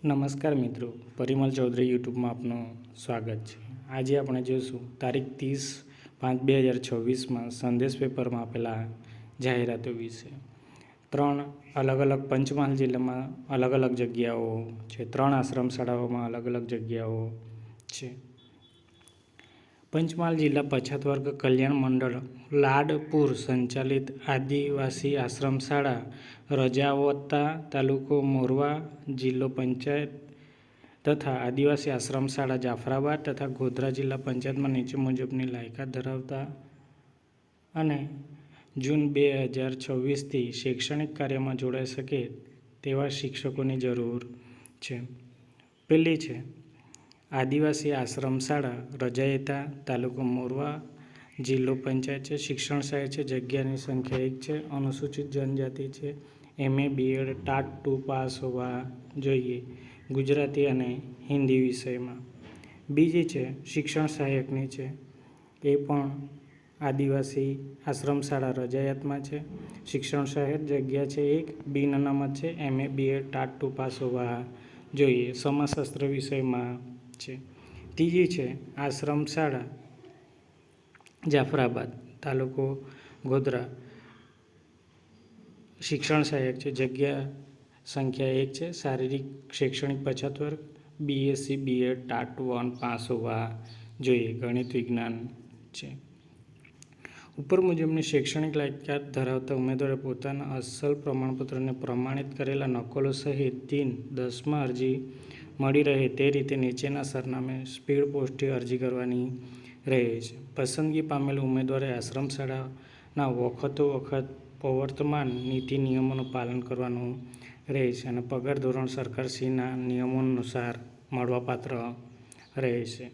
નમસ્કાર મિત્રો, પરિમલ ચૌધરી યુટ્યુબમાં આપનું સ્વાગત છે। આજે આપણે જોઈશું તારીખ 30/5/2026માં સંદેશ પેપરમાં આપેલા જાહેરાતો વિશે। 3 અલગ અલગ પંચમહાલ જિલ્લામાં અલગ અલગ જગ્યાઓ છે। 3 આશ્રમ શાળાઓમાં અલગ અલગ જગ્યાઓ છે। પંચમહાલ જિલ્લા પછાત વર્ગ કલ્યાણ મંડળ લાડપુર સંચાલિત આદિવાસી આશ્રમ શાળા રજાવત્તા તાલુકો મોરવા જિલ્લો પંચાયત તથા આદિવાસી આશ્રમ શાળા જાફરાબાદ તથા ગોધરા જિલ્લા પંચાયતમાં નીચે મુજબની લાયકાત ધરાવતા અને જૂન 2026થી શૈક્ષણિક કાર્યમાં જોડાઈ શકે તેવા શિક્ષકોની જરૂર છે। પહેલી છે આદિવાસી આશ્રમ શાળા રજાયતા તાલુકો મોરવા જિલ્લો પંચાયત છે। શિક્ષણ સહાયક છે। જગ્યાની સંખ્યા 1 છે। અનુસૂચિત જનજાતિ છે। MA BEd ટાટ 2 પાસ હોવા જોઈએ ગુજરાતી અને હિન્દી વિષયમાં। બીજી છે શિક્ષણ સહાયકની છે, એ પણ આદિવાસી આશ્રમ શાળા રજાયતમાં છે। શિક્ષણ સહાયક જગ્યા છે 1, બિન અનામત છે। MA BEd ટાટ 2 પાસ હોવા જોઈએ સમાજશાસ્ત્ર વિષયમાં છે। ત્રીજી છે આશ્રમ શાળા જાફરાબાદ તાલુકો ગોધરા શિક્ષણ સહાયક છે, જગ્યા સંખ્યા 1 છે। શારીરિક શૈક્ષણિક પછાત વર્ગ BSc BEd ટાટ 1 પાસ હોવા જોઈએ ગણિત વિજ્ઞાન છે। ઉપર મુજબની શૈક્ષણિક લાયકાત ધરાવતા ઉમેદવારે પોતાના અસલ પ્રમાણપત્રને પ્રમાણિત કરેલા નકલો સહિત દિન 10માં અરજી મળી રહે તે રીતે નીચેના સરનામે સ્પીડ પોસ્ટથી અરજી કરવાની રહે છે। પસંદગી પામેલ ઉમેદવારે આશ્રમ શાળાના વખતોવખત પ્રવર્તમાન નીતિ નિયમોનું પાલન કરવાનું રહે છે અને પગાર ધોરણ સરકારશ્રીના નિયમોનુસાર મળવાપાત્ર રહેશે।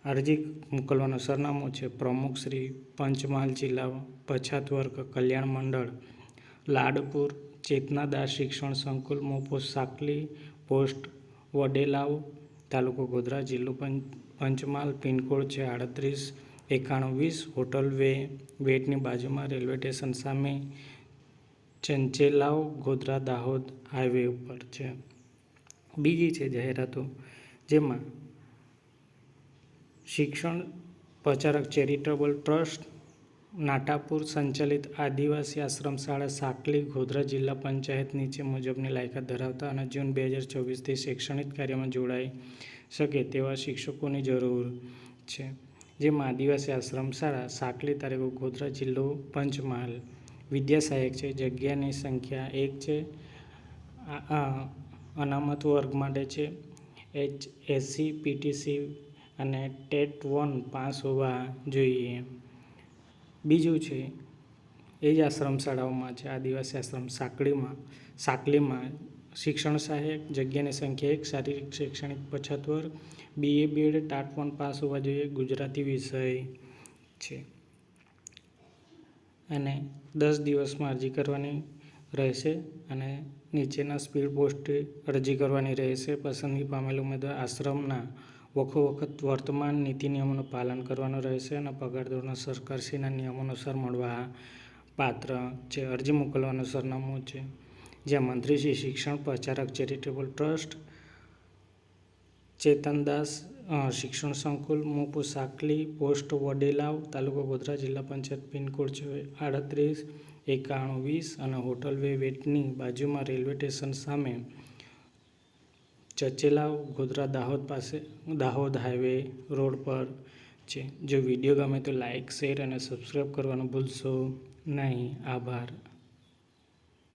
અરજી મોકલવાનું સરનામું છે પ્રમુખ શ્રી પંચમહાલ જિલ્લા પછાત વર્ગ કલ્યાણ મંડળ લાડપુર ચેતનાદાસ શિક્ષણ સંકુલ મોપોસ્ટ સાકલી પોસ્ટ વડેલાવ તાલુકો ગોધરા જિલ્લો પંચમહાલ પિનકોડ છે 389120 હોટલ વેટની બાજુમાં રેલવે સ્ટેશન સામે ચંચેલાવ ગોધરા દાહોદ હાઈવે ઉપર છે। બીજી છે જાહેરાતો જેમાં શિક્ષણ પ્રચારક ચેરિટેબલ ટ્રસ્ટ નાટાપુર સંચાલિત આદિવાસી આશ્રમ શાળા સાકલી ગોધરા જિલ્લા પંચાયત નીચે મુજબની લાયકાત ધરાવતા અને જૂન 2026થી શૈક્ષણિક કાર્યમાં જોડાઈ શકે તેવા શિક્ષકોની જરૂર છે। જેમાં આદિવાસી આશ્રમ શાળા સાકલી તાલુકો ગોધરા જિલ્લો પંચમહાલ વિદ્યા સહાયક છે, જગ્યાની સંખ્યા 1 છે। અનામત વર્ગ માટે છે HSC PTC અને ટેટ 1 પાસ હોવા જોઈએ। બીજું છે એ જ આશ્રમ શાળાઓમાં છે આદિવાસી આશ્રમ સાકલીમાં શિક્ષણ સહાયક જગ્યાની સંખ્યા 1, શારીરિક શૈક્ષણિક પછાત વર્ગ BA BEd ટાટ 1 પાસ હોવા જોઈએ ગુજરાતી વિષય છે અને 10 દિવસમાં અરજી કરવાની રહેશે અને નીચેના સ્પીડ પોસ્ટથી અરજી કરવાની રહેશે। પસંદગી પામેલ ઉમેદવાર આશ્રમના વખોવખત વર્તમાન નીતિ નિયમોનું પાલન કરવાનું રહેશે અને પગાર ધોરણ સરકારશ્રીના નિયમોનુસાર મળવા પાત્ર છે। અરજી મોકલવાનું સરનામું છે જ્યાં મંત્રી શ્રી શિક્ષણ પ્રચારક ચેરિટેબલ ટ્રસ્ટ ચેતનદાસ શિક્ષણ સંકુલ મોપો સાકલી પોસ્ટ વડેલાવ તાલુકો ગોધરા જિલ્લા પંચાયત પિનકોડ છે 389120 અને હોટલ વેટની બાજુમાં રેલવે સ્ટેશન સામે ચચેલાવ ગોધરા દાહોદ હાઈવે રોડ પર છે। જો વિડીયો ગમે તો લાઇક શેર અને સબસ્ક્રાઈબ કરવાનું ભૂલશો નહીં। આભાર।